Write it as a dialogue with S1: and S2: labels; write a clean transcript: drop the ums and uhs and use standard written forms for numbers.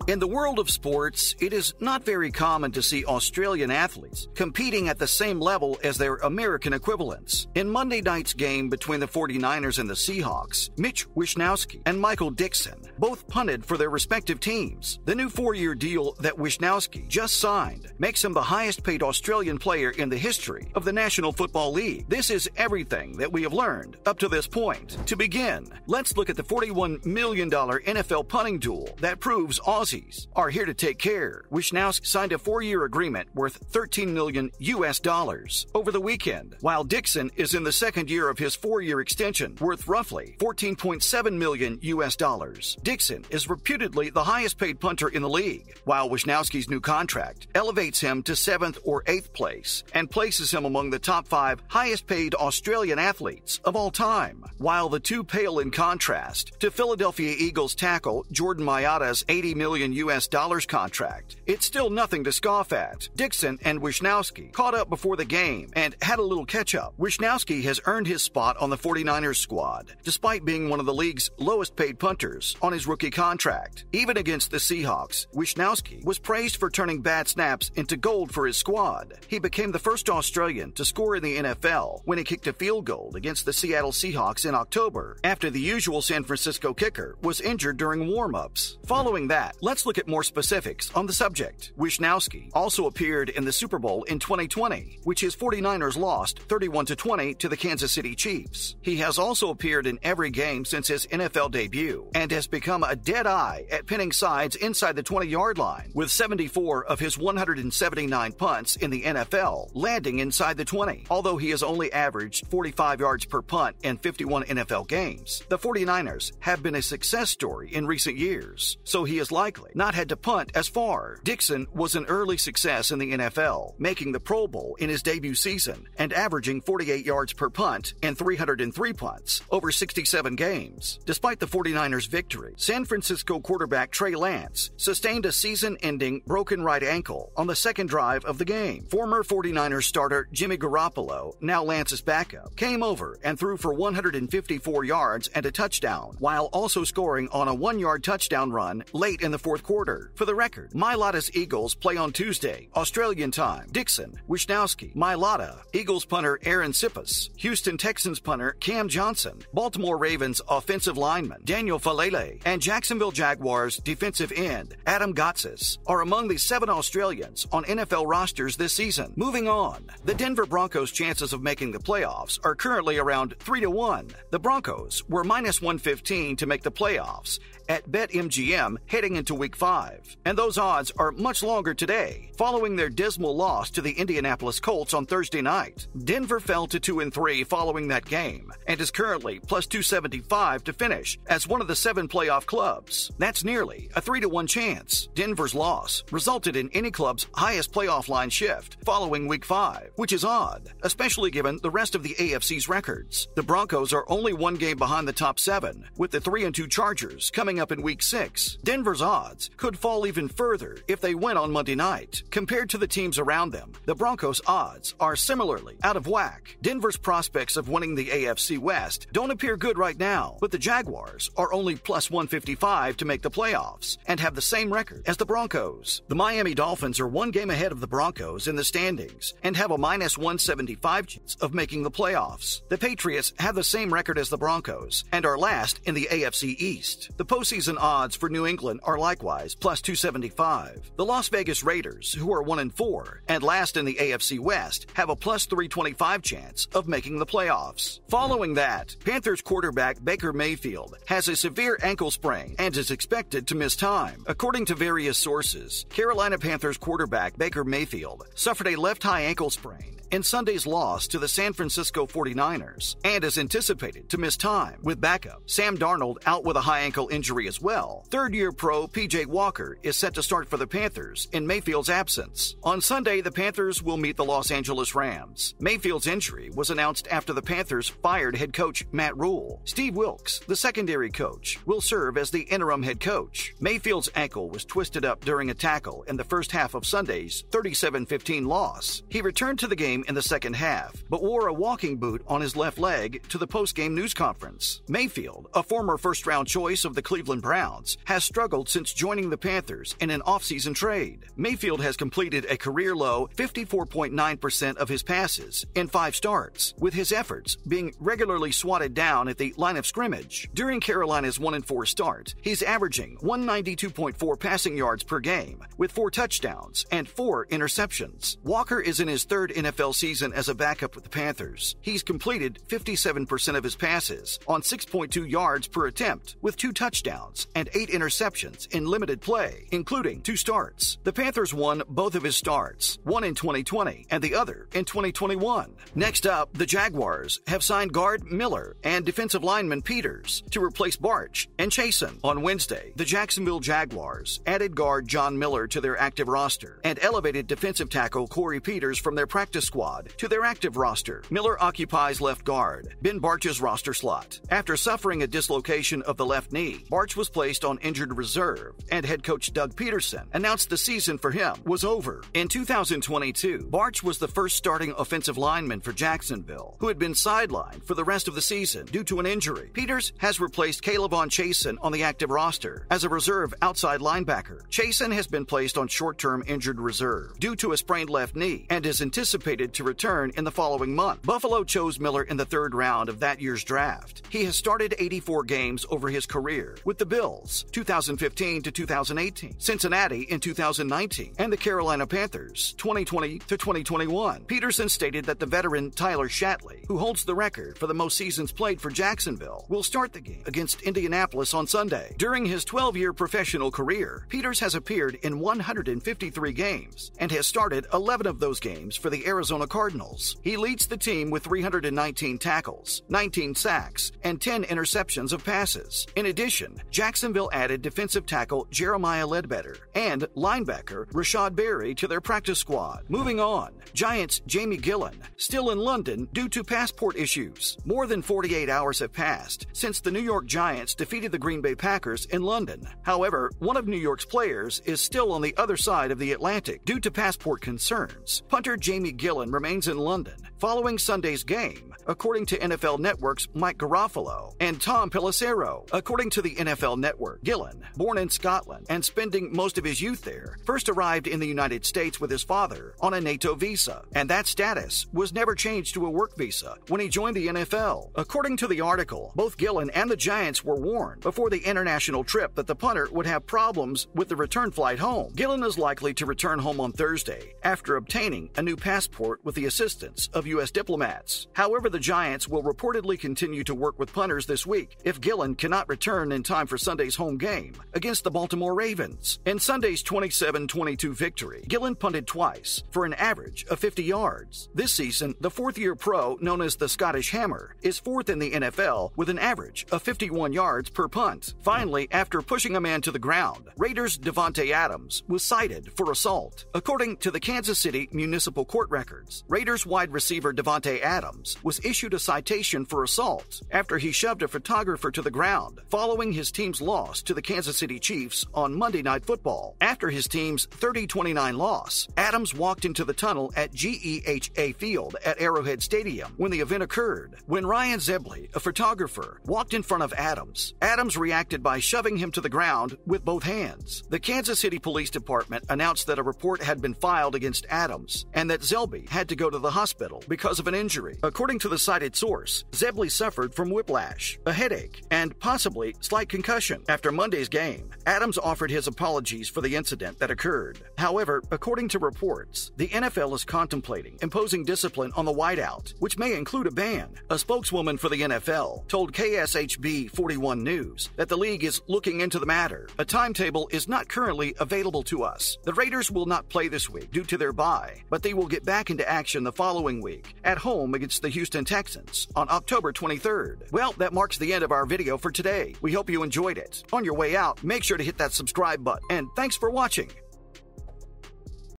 S1: In the world of sports, it is not very common to see Australian athletes competing at the same level as their American equivalents. In Monday night's game between the 49ers and the Seahawks, Mitch Wishnowsky and Michael Dickson both punted for their respective teams. The new 4-year deal that Wishnowsky just signed makes him the highest-paid Australian player in the history of the National Football League. This is everything that we have learned up to this point. To begin, let's look at the $41 million NFL punting duel that proves Aussies are here to take care. Wishnowsky signed a 4-year agreement worth $13 million over the weekend, while Dickson is in the second year of his 4-year extension worth roughly $14.7 million. Dickson is reputedly the highest-paid punter in the league, while Wishnowsky's new contract elevates him to 7th or 8th place and places him among the top 5 highest-paid Australian athletes of all time. While the two pale in contrast to Philadelphia Eagles tackle Jordan Mailata's $80 million contract, it's still nothing to scoff at. Dickson and Wishnowsky caught up before the game and had a little catch-up. Wishnowsky has earned his spot on the 49ers squad, despite being one of the league's lowest-paid punters on his rookie contract. Even against the Seahawks, Wishnowsky was praised for turning bad snaps into gold for his squad. He became the first Australian to score in the NFL when he kicked a field goal against the Seattle Seahawks in October, after the usual San Francisco kicker was injured during warm-ups. Following that, let's look at more specifics on the subject. Wishnowsky also appeared in the Super Bowl in 2020, which his 49ers lost 31-20 to the Kansas City Chiefs. He has also appeared in every game since his NFL debut and has become a dead eye at pinning sides inside the 20-yard line, with 74 of his 179 punts in the NFL landing inside the 20. Although he has only averaged 45 yards per punt in 51 NFL games, the 49ers have been a success story in recent years, so he is likely not had to punt as far. Dickson was an early success in the NFL, making the Pro Bowl in his debut season and averaging 48 yards per punt and 303 punts over 67 games. Despite the 49ers' victory, San Francisco quarterback Trey Lance sustained a season-ending broken right ankle on the second drive of the game. Former 49ers starter Jimmy Garoppolo, now Lance's backup, came over and threw for 154 yards and a touchdown, while also scoring on a 1-yard touchdown run late in the fourth quarter. For the record, Mailata's Eagles play on Tuesday, Australian time. Dickson, Wishnowsky, Mailata, Eagles punter Aaron Siposs, Houston Texans punter Cam Johnson, Baltimore Ravens offensive lineman Daniel Falele, and Jacksonville Jaguars defensive end Adam Gotsis are among the 7 Australians on NFL rosters this season. Moving on, the Denver Broncos' chances of making the playoffs are currently around 3-1. The Broncos were minus 115 to make the playoffs at BetMGM heading into Week 5, and those odds are much longer today, following their dismal loss to the Indianapolis Colts on Thursday night. Denver fell to 2-3 following that game, and is currently plus 275 to finish as one of the 7 playoff clubs. That's nearly a 3-1 chance. Denver's loss resulted in any club's highest playoff line shift following Week 5, which is odd, especially given the rest of the AFC's records. The Broncos are only 1 game behind the top 7, with the 3-2 Chargers coming up in Week 6. Denver's odds could fall even further if they win on Monday night. Compared to the teams around them, the Broncos' odds are similarly out of whack. Denver's prospects of winning the AFC West don't appear good right now, but the Jaguars are only plus 155 to make the playoffs and have the same record as the Broncos. The Miami Dolphins are 1 game ahead of the Broncos in the standings and have a minus 175 chance of making the playoffs. The Patriots have the same record as the Broncos and are last in the AFC East. The postseason odds for New England are likewise plus 275. The Las Vegas Raiders, who are 1-4 and last in the AFC West, have a plus 325 chance of making the playoffs. Following that, Panthers quarterback Baker Mayfield has a severe ankle sprain and is expected to miss time. According to various sources, Carolina Panthers quarterback Baker Mayfield suffered a left high ankle sprain in Sunday's loss to the San Francisco 49ers and is anticipated to miss time, with backup Sam Darnold out with a high ankle injury as well. Third-year pro P.J. Walker is set to start for the Panthers in Mayfield's absence. On Sunday, the Panthers will meet the Los Angeles Rams. Mayfield's injury was announced after the Panthers fired head coach Matt Rule. Steve Wilkes, the secondary coach, will serve as the interim head coach. Mayfield's ankle was twisted up during a tackle in the first half of Sunday's 37-15 loss. He returned to the game game in the second half, but wore a walking boot on his left leg to the post-game news conference. Mayfield, a former first-round choice of the Cleveland Browns, has struggled since joining the Panthers in an offseason trade. Mayfield has completed a career-low 54.9% of his passes in 5 starts, with his efforts being regularly swatted down at the line of scrimmage. During Carolina's 1-4 start, he's averaging 192.4 passing yards per game, with 4 touchdowns and 4 interceptions. Walker is in his 3rd NFL season as a backup with the Panthers. He's completed 57% of his passes on 6.2 yards per attempt, with 2 touchdowns and 8 interceptions in limited play, including 2 starts. The Panthers won both of his starts, one in 2020 and the other in 2021. Next up, the Jaguars have signed guard Miller and defensive lineman Peters to replace Barch and Chasen. On Wednesday, the Jacksonville Jaguars added guard John Miller to their active roster and elevated defensive tackle Corey Peters from their practice squad to their active roster. Miller occupies left guard, Ben Barch's roster slot. After suffering a dislocation of the left knee, Barch was placed on injured reserve, and head coach Doug Peterson announced the season for him was over. In 2022, Barch was the first starting offensive lineman for Jacksonville, who had been sidelined for the rest of the season due to an injury. Peters has replaced Calebon Chasen on the active roster as a reserve outside linebacker. Chasen has been placed on short-term injured reserve due to a sprained left knee and is anticipated to return in the following month. Buffalo chose Miller in the 3rd round of that year's draft. He has started 84 games over his career with the Bills, 2015 to 2018, Cincinnati in 2019, and the Carolina Panthers, 2020 to 2021. Peterson stated that the veteran Tyler Shatley, who holds the record for the most seasons played for Jacksonville, will start the game against Indianapolis on Sunday. During his 12-year professional career, Peters has appeared in 153 games and has started 11 of those games for the Arizona Cardinals. He leads the team with 319 tackles, 19 sacks, and 10 interceptions of passes. In addition, Jacksonville added defensive tackle Jeremiah Ledbetter and linebacker Rashad Berry to their practice squad. Moving on, Giants' Jamie Gillen, still in London due to passport issues. More than 48 hours have passed since the New York Giants defeated the Green Bay Packers in London. However, one of New York's players is still on the other side of the Atlantic due to passport concerns. Punter Jamie Gillen remains in London following Sunday's game, according to NFL Network's Mike Garofalo and Tom Pelissero. According to the NFL Network, Gillen, born in Scotland and spending most of his youth there, first arrived in the United States with his father on a NATO visa, and that status was never changed to a work visa when he joined the NFL. According to the article, both Gillen and the Giants were warned before the international trip that the punter would have problems with the return flight home. Gillen is likely to return home on Thursday after obtaining a new passport with the assistance of U.S. diplomats. However, the Giants will reportedly continue to work with punters this week if Gillen cannot return in time for Sunday's home game against the Baltimore Ravens. In Sunday's 27-22 victory, Gillen punted twice for an average of 50 yards. This season, the 4th-year pro, known as the Scottish Hammer, is 4th in the NFL with an average of 51 yards per punt. Finally, after pushing a man to the ground, Raiders' Davante Adams was cited for assault. According to the Kansas City Municipal Court records, Raiders wide receiver Davante Adams was issued a citation for assault after he shoved a photographer to the ground following his team's loss to the Kansas City Chiefs on Monday Night Football. After his team's 30-29 loss, Adams walked into the tunnel at GEHA Field at Arrowhead Stadium when the event occurred. When Ryan Zebley, a photographer, walked in front of Adams, Adams reacted by shoving him to the ground with both hands. The Kansas City Police Department announced that a report had been filed against Adams and that Zebley had to go to the hospital because of an injury. According to the cited source, Zebley suffered from whiplash, a headache, and possibly slight concussion. After Monday's game, Adams offered his apologies for the incident that occurred. However, according to reports, the NFL is contemplating imposing discipline on the wideout, which may include a ban. A spokeswoman for the NFL told KSHB 41 News that the league is looking into the matter. A timetable is not currently available to us. The Raiders will not play this week due to their bye, but they will get back into action the following week at home against the Houston Texans on October 23rd. Well, that marks the end of our video for today. We hope you enjoyed it. On your way out, make sure to hit that subscribe button, and thanks for watching.